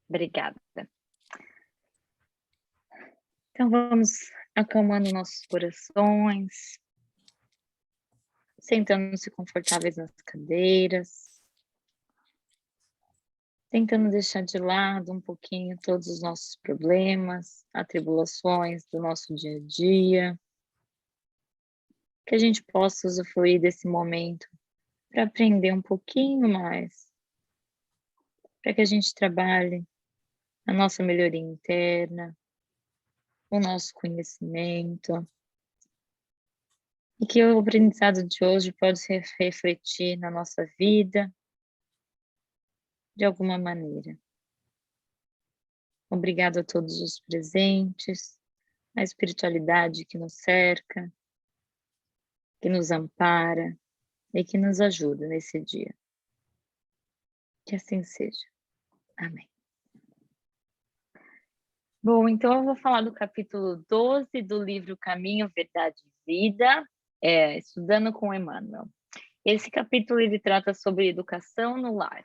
Obrigada. Então vamos acalmando nossos corações, sentando-se confortáveis nas cadeiras, tentando deixar de lado um pouquinho todos os nossos problemas, atribulações do nosso dia a dia, que a gente possa usufruir desse momento para aprender um pouquinho mais, para que a gente trabalhe a nossa melhoria interna, o nosso conhecimento, e que o aprendizado de hoje pode se refletir na nossa vida de alguma maneira. Obrigado a todos os presentes, a espiritualidade que nos cerca, que nos ampara e que nos ajuda nesse dia. Que assim seja. Amém. Bom, então eu vou falar do capítulo 12 do livro Caminho, Verdade e Vida, Estudando com Emmanuel. Esse capítulo ele trata sobre educação no lar.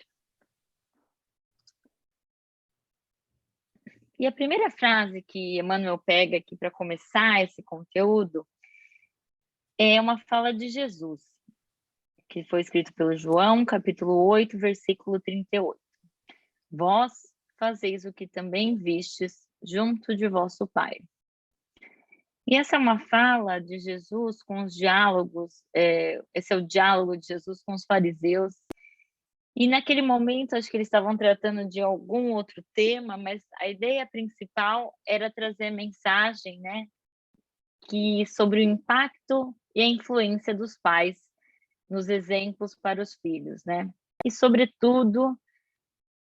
E a primeira frase que Emmanuel pega aqui para começar esse conteúdo é uma fala de Jesus, que foi escrito pelo João, capítulo 8, versículo 38. Vós fazeis o que também vistes junto de vosso Pai. E essa é uma fala de Jesus com os diálogos, esse é o diálogo de Jesus com os fariseus. E naquele momento, acho que eles estavam tratando de algum outro tema, mas a ideia principal era trazer a mensagem, né, sobre o impacto e a influência dos pais nos exemplos para os filhos, né? E, sobretudo,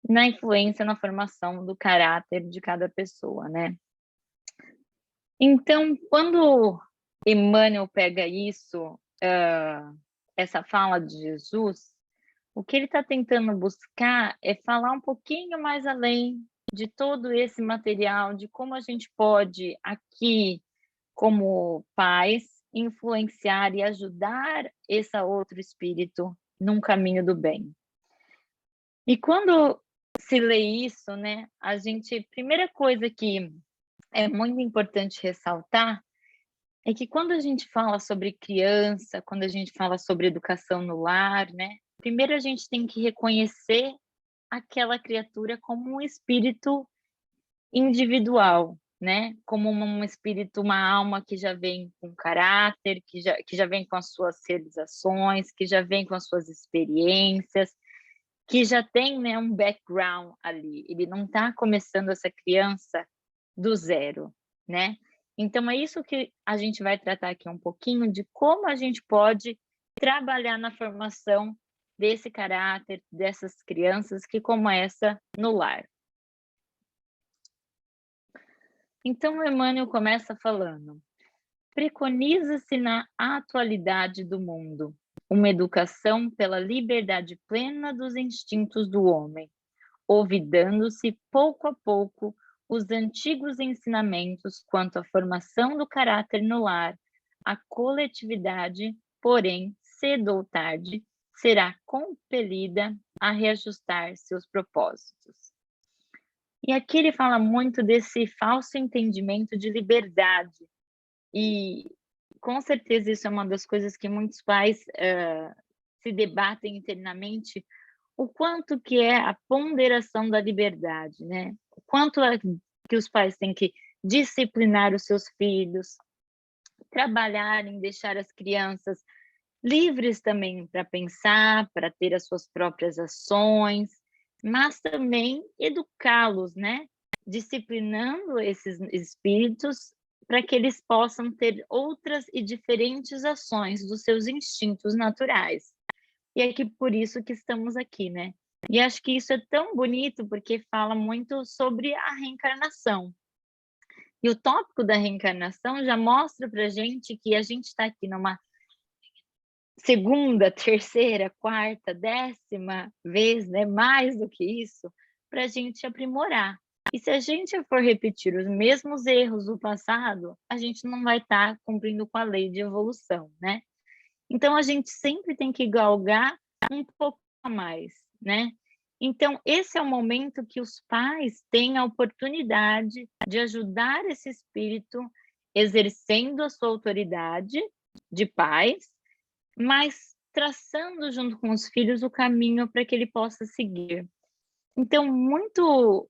na influência na formação do caráter de cada pessoa, né? Então, quando Emmanuel pega isso, essa fala de Jesus, o que ele está tentando buscar é falar um pouquinho mais além de todo esse material, de como a gente pode aqui, como pais, influenciar e ajudar esse outro espírito num caminho do bem. E quando se lê isso, né, primeira coisa que é muito importante ressaltar é que quando a gente fala sobre criança, quando a gente fala sobre educação no lar, né, primeiro a gente tem que reconhecer aquela criatura como um espírito individual, né, como um espírito, uma alma que já vem com caráter, que já vem com as suas realizações, que já vem com as suas experiências, que já tem, né, um background ali, ele não está começando essa criança do zero, né. Então é isso que a gente vai tratar aqui um pouquinho, de como a gente pode trabalhar na formação desse caráter, dessas crianças que começa no lar. Então o Emmanuel começa falando: preconiza-se na atualidade do mundo uma educação pela liberdade plena dos instintos do homem, olvidando-se pouco a pouco os antigos ensinamentos quanto à formação do caráter no lar. A coletividade, porém, cedo ou tarde, será compelida a reajustar seus propósitos. E aqui ele fala muito desse falso entendimento de liberdade, e com certeza isso é uma das coisas que muitos pais se debatem internamente, o quanto que é a ponderação da liberdade, né? O quanto é que os pais têm que disciplinar os seus filhos, trabalhar em deixar as crianças livres também para pensar, para ter as suas próprias ações, mas também educá-los, né? Disciplinando esses espíritos para que eles possam ter outras e diferentes ações dos seus instintos naturais. E é que por isso que estamos aqui, né? E acho que isso é tão bonito porque fala muito sobre a reencarnação. E o tópico da reencarnação já mostra para gente que a gente está aqui numa segunda, terceira, quarta, 10ª vez, né? Mais do que isso, para a gente aprimorar. E se a gente for repetir os mesmos erros do passado, a gente não vai estar cumprindo com a lei de evolução, né? Então a gente sempre tem que galgar um pouco a mais, né? Então, esse é o momento que os pais têm a oportunidade de ajudar esse espírito, exercendo a sua autoridade de pais, mas traçando junto com os filhos o caminho para que ele possa seguir. Então, muito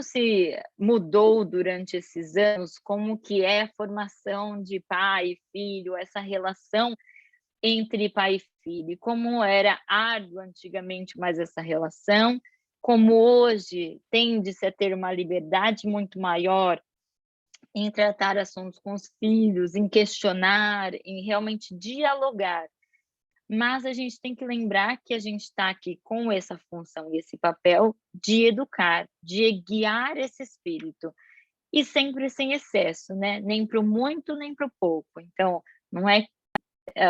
se mudou durante esses anos, como que é a formação de pai e filho, essa relação entre pai e filho, como era árduo antigamente mais essa relação, como hoje tende-se a ter uma liberdade muito maior em tratar assuntos com os filhos, em questionar, em realmente dialogar. Mas a gente tem que lembrar que a gente está aqui com essa função e esse papel de educar, de guiar esse espírito, e sempre sem excesso, né? Nem para o muito, nem para o pouco. Então, não é,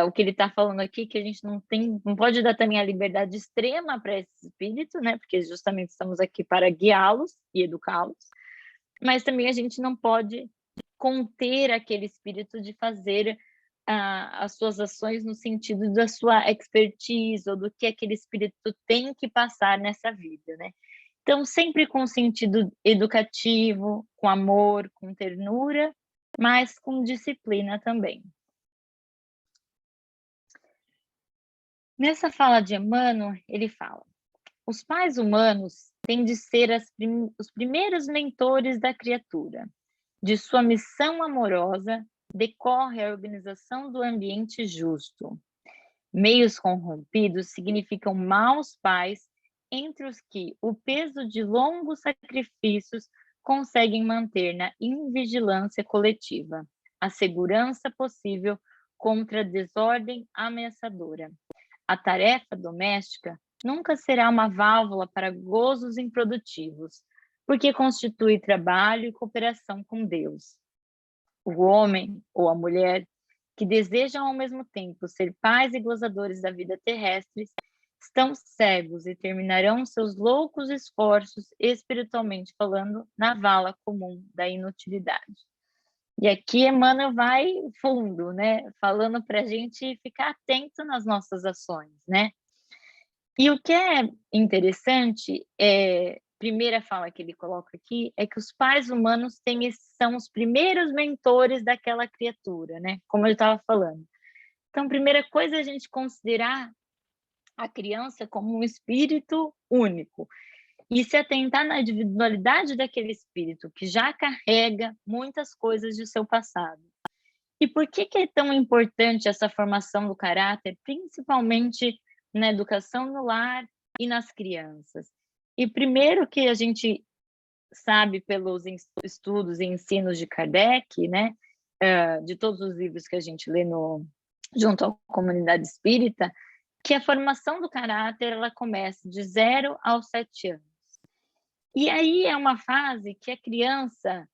o que ele está falando aqui, que a gente não pode dar também a liberdade extrema para esse espírito, né? Porque justamente estamos aqui para guiá-los e educá-los, mas também a gente não pode conter aquele espírito de fazer as suas ações no sentido da sua expertise ou do que aquele espírito tem que passar nessa vida, né? Então, sempre com sentido educativo, com amor, com ternura, mas com disciplina também. Nessa fala de Emmanuel, ele fala: os pais humanos têm de ser os primeiros mentores da criatura. De sua missão amorosa decorre a organização do ambiente justo. Meios corrompidos significam maus pais, entre os que o peso de longos sacrifícios conseguem manter na invigilância coletiva a segurança possível contra a desordem ameaçadora. A tarefa doméstica nunca será uma válvula para gozos improdutivos, porque constitui trabalho e cooperação com Deus. O homem ou a mulher que desejam ao mesmo tempo ser pais e gozadores da vida terrestre estão cegos e terminarão seus loucos esforços, espiritualmente falando, na vala comum da inutilidade. E aqui Emmanuel vai fundo, né? Falando para a gente ficar atento nas nossas ações, né? E o que é interessante, primeira fala que ele coloca aqui, é que os pais humanos são os primeiros mentores daquela criatura, né? Como eu estava falando. Então, primeira coisa é a gente considerar a criança como um espírito único e se atentar na individualidade daquele espírito que já carrega muitas coisas de seu passado. E por que é tão importante essa formação do caráter, principalmente na educação no lar e nas crianças? E primeiro que a gente sabe pelos estudos e ensinos de Kardec, né, de todos os livros que a gente lê junto à comunidade espírita, que a formação do caráter ela começa de 0 aos 7 anos. E aí é uma fase que a criança,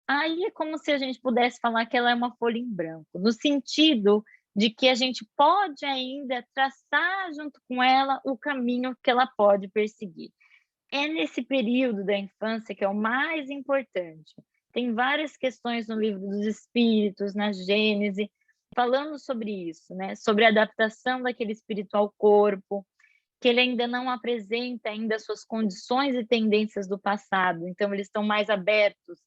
aí é como se a gente pudesse falar que ela é uma folha em branco, no sentido de que a gente pode ainda traçar junto com ela o caminho que ela pode perseguir. É nesse período da infância que é o mais importante. Tem várias questões no Livro dos Espíritos, na Gênese, falando sobre isso, né? Sobre a adaptação daquele espírito ao corpo, que ele ainda não apresenta ainda suas condições e tendências do passado, então eles estão mais abertos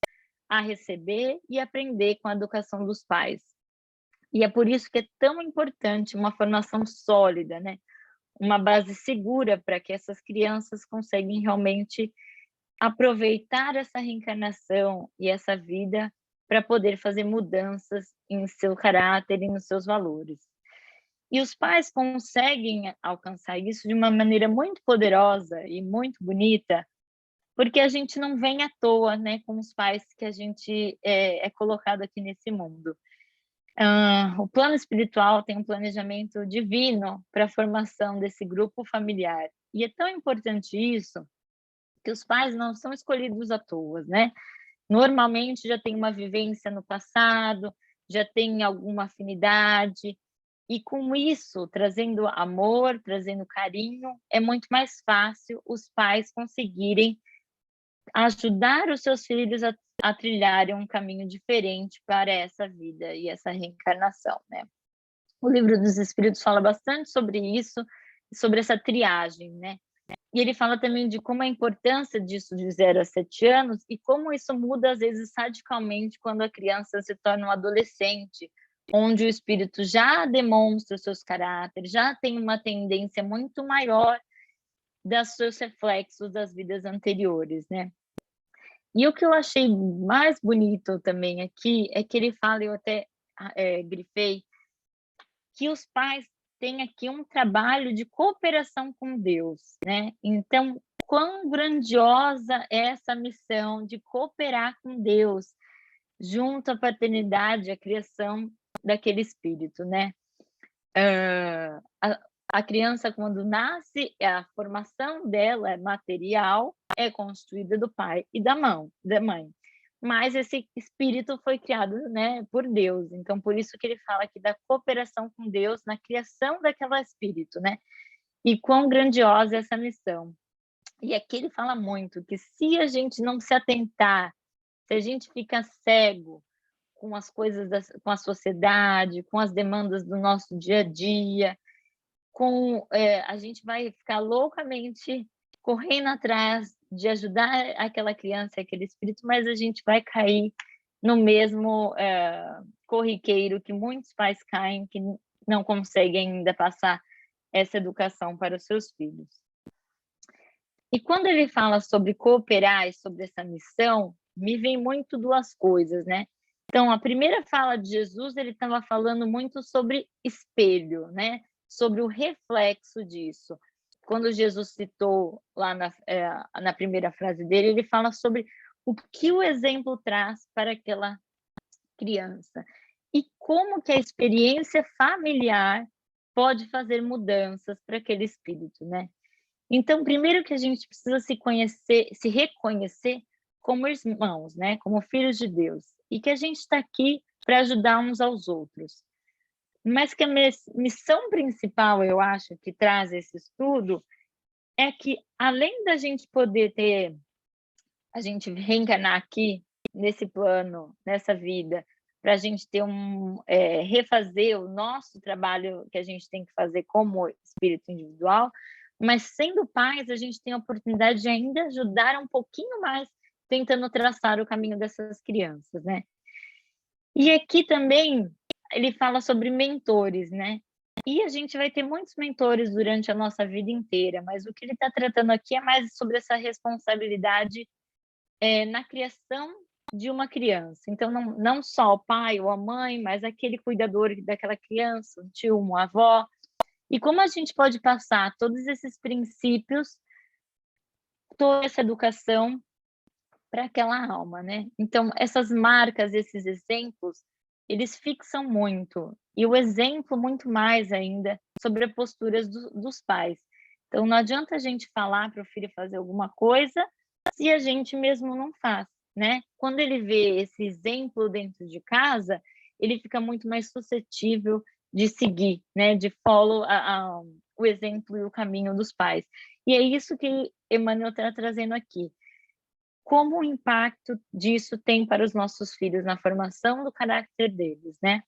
a receber e aprender com a educação dos pais. E é por isso que é tão importante uma formação sólida, né? Uma base segura para que essas crianças conseguem realmente aproveitar essa reencarnação e essa vida para poder fazer mudanças em seu caráter e nos seus valores. E os pais conseguem alcançar isso de uma maneira muito poderosa e muito bonita, porque a gente não vem à toa, né, com os pais que a gente é colocado aqui nesse mundo. O plano espiritual tem um planejamento divino para a formação desse grupo familiar. E é tão importante isso, que os pais não são escolhidos à toa, né? Normalmente já tem uma vivência no passado, já tem alguma afinidade, e com isso, trazendo amor, trazendo carinho, é muito mais fácil os pais conseguirem ajudar os seus filhos a trilharem um caminho diferente para essa vida e essa reencarnação, né? O Livro dos Espíritos fala bastante sobre isso, sobre essa triagem, né? E ele fala também de como a importância disso de 0 a 7 anos e como isso muda, às vezes, radicalmente quando a criança se torna um adolescente, onde o espírito já demonstra os seus caráteres, já tem uma tendência muito maior dos seus reflexos das vidas anteriores, né. E o que eu achei mais bonito também aqui é que ele fala, eu até grifei, que os pais têm aqui um trabalho de cooperação com Deus, né. Então, quão grandiosa é essa missão de cooperar com Deus, junto à paternidade, à criação daquele espírito, né. A criança quando nasce, a formação dela é material, é construída do pai e da mãe. Mas esse espírito foi criado, né, por Deus, então por isso que ele fala aqui da cooperação com Deus na criação daquela espírito, né, e quão grandiosa é essa missão. E aqui ele fala muito que se a gente não se atentar, se a gente fica cego com as coisas com a sociedade, com as demandas do nosso dia a dia, a gente vai ficar loucamente correndo atrás de ajudar aquela criança, aquele espírito, mas a gente vai cair no mesmo, corriqueiro que muitos pais caem, que não conseguem ainda passar essa educação para os seus filhos. E quando ele fala sobre cooperar e sobre essa missão, me vem muito 2 coisas, né. Então, a primeira fala de Jesus, ele estava falando muito sobre espelho, né, sobre o reflexo disso. Quando Jesus citou lá na primeira frase dele, ele fala sobre o que o exemplo traz para aquela criança e como que a experiência familiar pode fazer mudanças para aquele espírito, né. Então, primeiro que a gente precisa se conhecer, se reconhecer como irmãos, né, como filhos de Deus, e que a gente está aqui para ajudar uns aos outros. Mas que a missão principal, eu acho, que traz esse estudo, é que além da gente poder ter a gente reencarnar aqui, nesse plano, nessa vida, para a gente ter refazer o nosso trabalho que a gente tem que fazer como espírito individual, mas sendo pais, a gente tem a oportunidade de ainda ajudar um pouquinho mais, tentando traçar o caminho dessas crianças, né. E aqui também, ele fala sobre mentores, né. E a gente vai ter muitos mentores durante a nossa vida inteira, mas o que ele está tratando aqui é mais sobre essa responsabilidade na criação de uma criança. Então, não só o pai ou a mãe, mas aquele cuidador daquela criança, um tio, uma avó. E como a gente pode passar todos esses princípios, toda essa educação para aquela alma, né. Então, essas marcas, esses exemplos, eles fixam muito, e o exemplo muito mais ainda sobre as posturas dos pais. Então, não adianta a gente falar para o filho fazer alguma coisa, se a gente mesmo não faz, né. Quando ele vê esse exemplo dentro de casa, ele fica muito mais suscetível de seguir, né, de follow o exemplo e o caminho dos pais. E é isso que Emmanuel está trazendo aqui. Como o impacto disso tem para os nossos filhos na formação do caráter deles, né.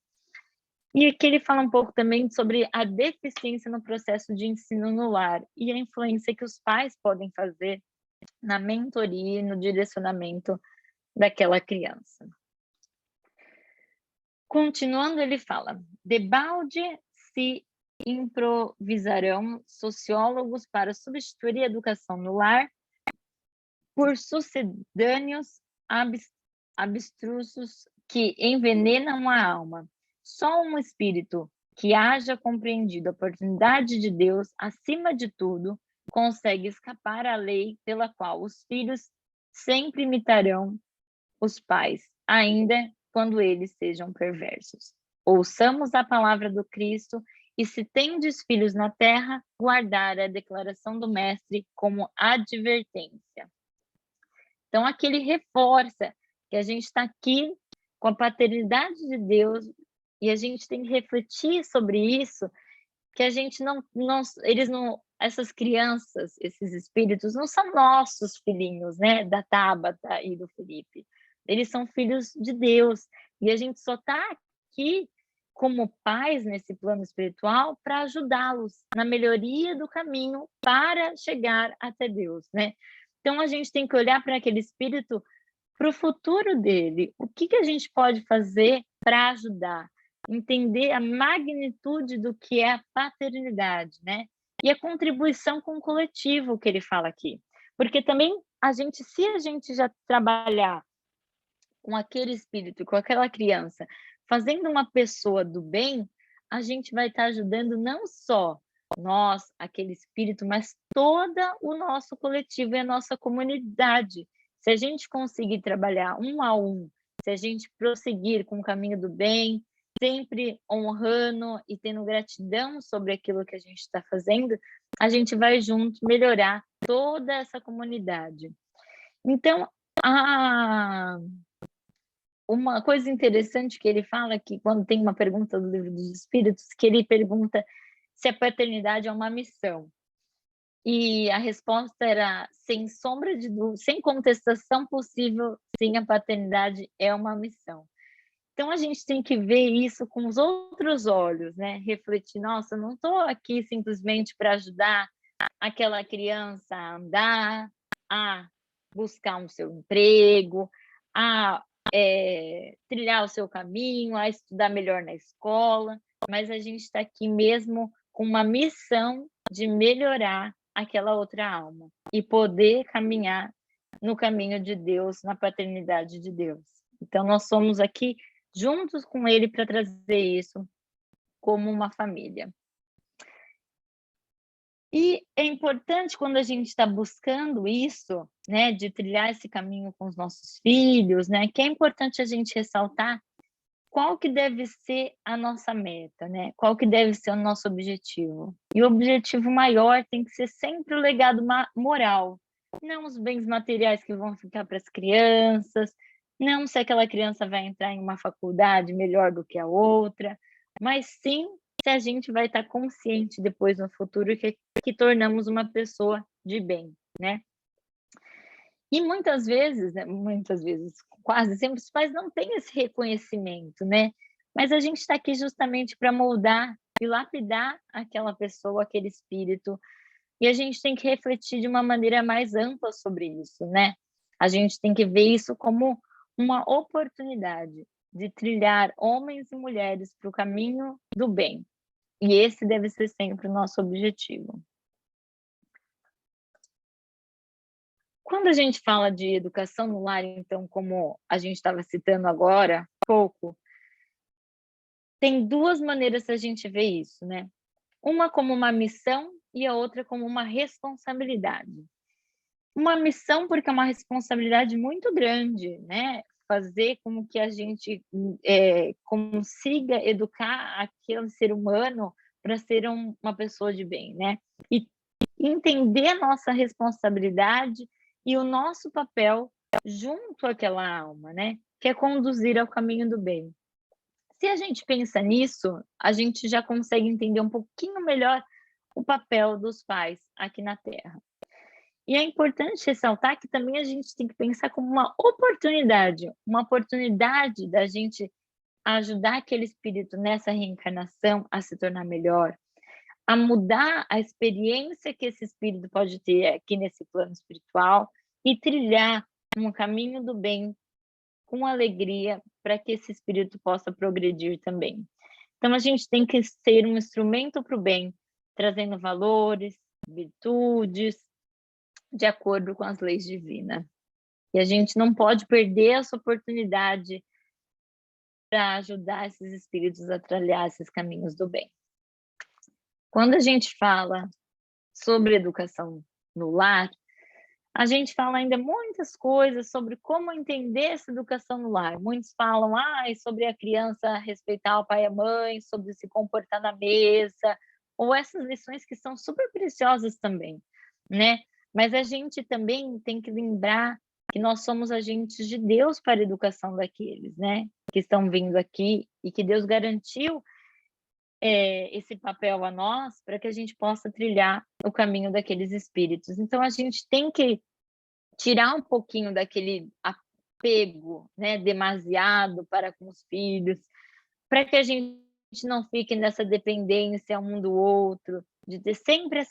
E aqui ele fala um pouco também sobre a deficiência no processo de ensino no lar e a influência que os pais podem fazer na mentoria e no direcionamento daquela criança. Continuando, ele fala: debalde se improvisarão sociólogos para substituir a educação no lar por sucedâneos abstrusos que envenenam a alma. Só um espírito que haja compreendido a oportunidade de Deus acima de tudo consegue escapar à lei pela qual os filhos sempre imitarão os pais, ainda quando eles sejam perversos. Ouçamos a palavra do Cristo e, se tendes filhos na terra, guardar a declaração do Mestre como advertência. Então, aqui ele reforça que a gente está aqui com a paternidade de Deus e a gente tem que refletir sobre isso, que a gente eles não, essas crianças, esses espíritos não são nossos filhinhos, né, da Tabata e do Felipe. Eles são filhos de Deus e a gente só está aqui como pais nesse plano espiritual para ajudá-los na melhoria do caminho para chegar até Deus, né. Então a gente tem que olhar para aquele espírito, para o futuro dele. O que que a gente pode fazer para ajudar? Entender a magnitude do que é a paternidade, né, e a contribuição com o coletivo que ele fala aqui. Porque também se a gente já trabalhar com aquele espírito, com aquela criança, fazendo uma pessoa do bem, a gente vai estar ajudando não só nós, aquele espírito, mas toda o nosso coletivo e a nossa comunidade. Se a gente conseguir trabalhar um a um, se a gente prosseguir com o caminho do bem, sempre honrando e tendo gratidão sobre aquilo que a gente está fazendo, a gente vai junto melhorar toda essa comunidade. Então, a uma coisa interessante que ele fala, que quando tem uma pergunta do Livro dos Espíritos, que ele pergunta se a paternidade é uma missão. E a resposta era: sem sombra de dúvida, sem contestação possível, sim, a paternidade é uma missão. Então a gente tem que ver isso com os outros olhos, né, refletir: "Nossa, eu não estou aqui simplesmente para ajudar aquela criança a andar, a buscar um seu emprego, a trilhar o seu caminho, a estudar melhor na escola, mas a gente está aqui mesmo com uma missão de melhorar aquela outra alma e poder caminhar no caminho de Deus, na paternidade de Deus. Então nós somos aqui juntos com ele para trazer isso como uma família. E é importante, quando a gente está buscando isso, né, de trilhar esse caminho com os nossos filhos, né, que é importante a gente ressaltar qual que deve ser a nossa meta, né, qual que deve ser o nosso objetivo. E o objetivo maior tem que ser sempre o legado moral, não os bens materiais que vão ficar para as crianças, não se aquela criança vai entrar em uma faculdade melhor do que a outra, mas sim se a gente vai estar consciente depois no futuro que tornamos uma pessoa de bem, né. E muitas vezes, quase sempre, os pais não têm esse reconhecimento, né, mas a gente está aqui justamente para moldar e lapidar aquela pessoa, aquele espírito, e a gente tem que refletir de uma maneira mais ampla sobre isso, né. A gente tem que ver isso como uma oportunidade de trilhar homens e mulheres para o caminho do bem. E esse deve ser sempre o nosso objetivo. Quando a gente fala de educação no lar, então, como a gente estava citando agora, pouco, tem 2 maneiras da gente ver isso, né. Uma como uma missão e a outra como uma responsabilidade. Uma missão, porque é uma responsabilidade muito grande, né, fazer com que a gente, consiga educar aquele ser humano para ser uma pessoa de bem, né. E entender a nossa responsabilidade e o nosso papel junto àquela alma, né, que é conduzir ao caminho do bem. Se a gente pensa nisso, a gente já consegue entender um pouquinho melhor o papel dos pais aqui na Terra. E é importante ressaltar que também a gente tem que pensar como uma oportunidade da gente ajudar aquele espírito nessa reencarnação a se tornar melhor, a mudar a experiência que esse espírito pode ter aqui nesse plano espiritual e trilhar um caminho do bem com alegria para que esse espírito possa progredir também. Então a gente tem que ser um instrumento para o bem, trazendo valores, virtudes, de acordo com as leis divinas. E a gente não pode perder essa oportunidade para ajudar esses espíritos a trilhar esses caminhos do bem. Quando a gente fala sobre educação no lar, a gente fala ainda muitas coisas sobre como entender essa educação no lar. Muitos falam, sobre a criança respeitar o pai e a mãe, sobre se comportar na mesa, ou essas lições que são super preciosas também, né. Mas a gente também tem que lembrar que nós somos agentes de Deus para a educação daqueles, né, que estão vindo aqui e que Deus garantiu, esse papel a nós para que a gente possa trilhar o caminho daqueles espíritos. Então a gente tem que tirar um pouquinho daquele apego, né, demasiado para com os filhos, para que a gente não fique nessa dependência um do outro, de ter sempre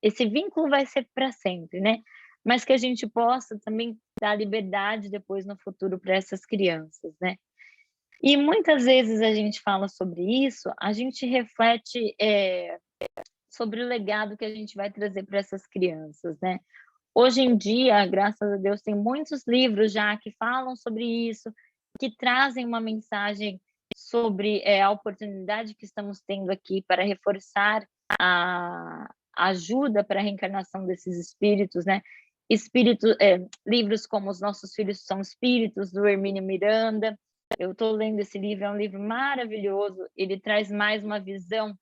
esse vínculo vai ser para sempre, né, mas que a gente possa também dar liberdade depois no futuro para essas crianças, né. E muitas vezes a gente fala sobre isso, a gente reflete, sobre o legado que a gente vai trazer para essas crianças, né. Hoje em dia, graças a Deus, tem muitos livros já que falam sobre isso, que trazem uma mensagem sobre, a oportunidade que estamos tendo aqui para reforçar a ajuda para a reencarnação desses espíritos, né. Livros como Os Nossos Filhos São Espíritos, do Hermínio Miranda. Eu estou lendo esse livro, é um livro maravilhoso, ele traz mais uma visão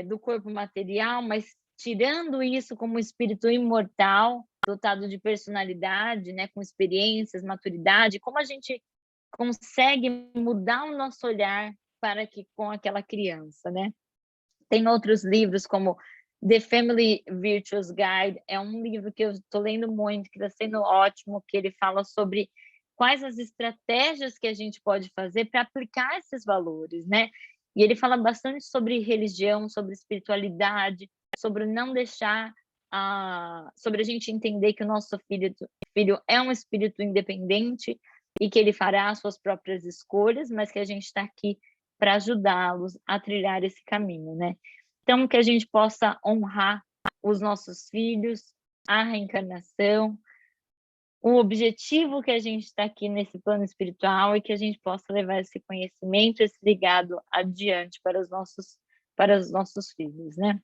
do corpo material, mas tirando isso como um espírito imortal, dotado de personalidade, né, com experiências, maturidade, como a gente consegue mudar o nosso olhar para que com aquela criança, né. Tem outros livros como The Family Virtuous Guide, é um livro que eu estou lendo muito, que está sendo ótimo, que ele fala sobre quais as estratégias que a gente pode fazer para aplicar esses valores, né. E ele fala bastante sobre religião, sobre espiritualidade, sobre não deixar sobre a gente entender que o nosso filho é um espírito independente e que ele fará as suas próprias escolhas, mas que a gente está aqui para ajudá-los a trilhar esse caminho, né. Então que a gente possa honrar os nossos filhos, a reencarnação, o objetivo que a gente está aqui nesse plano espiritual e que a gente possa levar esse conhecimento, esse legado adiante para os nossos filhos, né.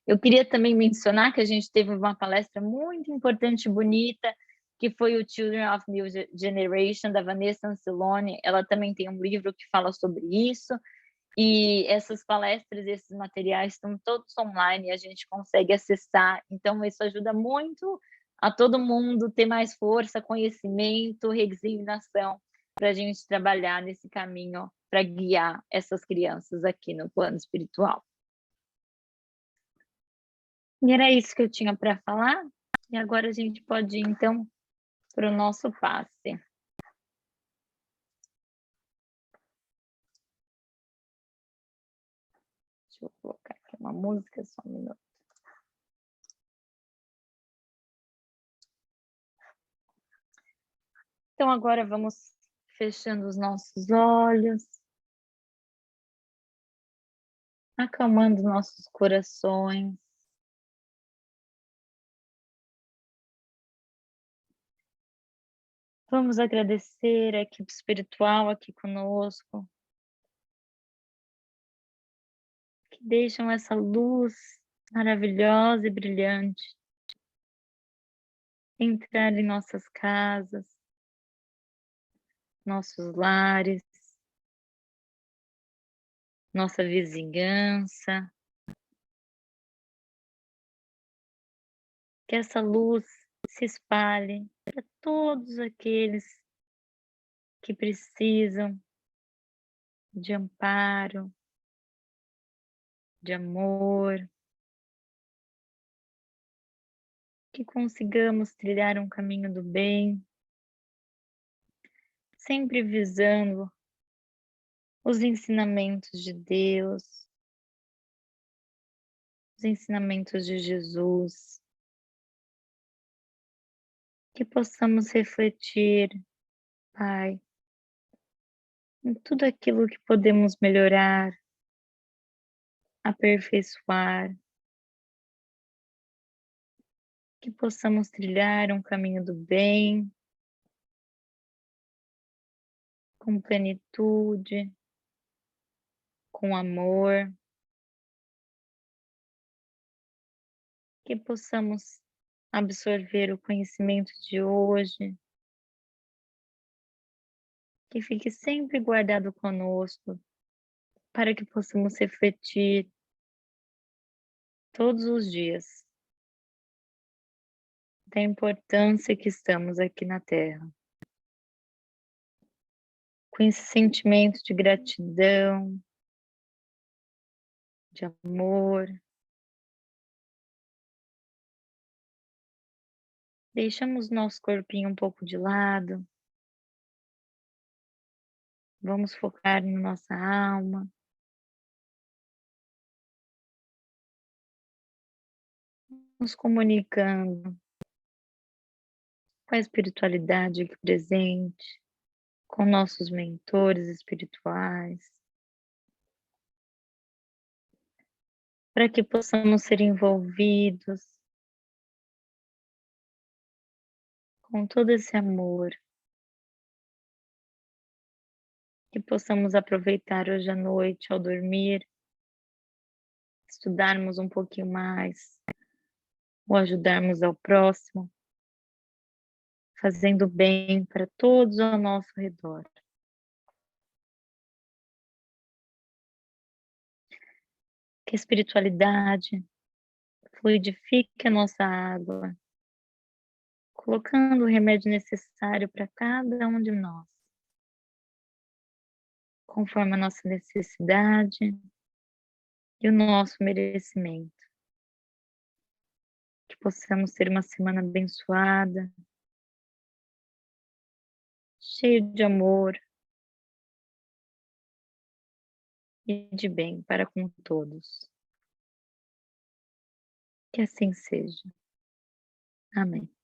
Eu queria também mencionar que a gente teve uma palestra muito importante e bonita, que foi o Children of New Generation, da Vanessa Ancelone, ela também tem um livro que fala sobre isso, e essas palestras, esses materiais estão todos online e a gente consegue acessar, então isso ajuda muito a todo mundo ter mais força, conhecimento, resignação, para a gente trabalhar nesse caminho, para guiar essas crianças aqui no plano espiritual. E era isso que eu tinha para falar, e agora a gente pode ir então para o nosso passe. Deixa eu colocar aqui uma música, só um minuto. Então agora vamos fechando os nossos olhos, acalmando nossos corações. Vamos agradecer a equipe espiritual aqui conosco, que deixam essa luz maravilhosa e brilhante entrar em nossas casas, nossos lares, nossa vizinhança. Que essa luz se espalhe para todos aqueles que precisam de amparo, de amor, que consigamos trilhar um caminho do bem, sempre visando os ensinamentos de Deus, os ensinamentos de Jesus, que possamos refletir, Pai, em tudo aquilo que podemos melhorar, aperfeiçoar, que possamos trilhar um caminho do bem, com plenitude, com amor, que possamos absorver o conhecimento de hoje, que fique sempre guardado conosco, para que possamos refletir todos os dias da importância que estamos aqui na Terra. Com esse sentimento de gratidão, de amor, deixamos nosso corpinho um pouco de lado, Vamos focar na nossa alma, nos comunicando com a espiritualidade aqui presente, com nossos mentores espirituais, para que possamos ser envolvidos com todo esse amor, que possamos aproveitar hoje à noite ao dormir, estudarmos um pouquinho mais, ou ajudarmos ao próximo, fazendo bem para todos ao nosso redor. Que a espiritualidade fluidifique a nossa água, colocando o remédio necessário para cada um de nós, conforme a nossa necessidade e o nosso merecimento. Que possamos ter uma semana abençoada, cheia de amor e de bem para com todos. Que assim seja. Amém.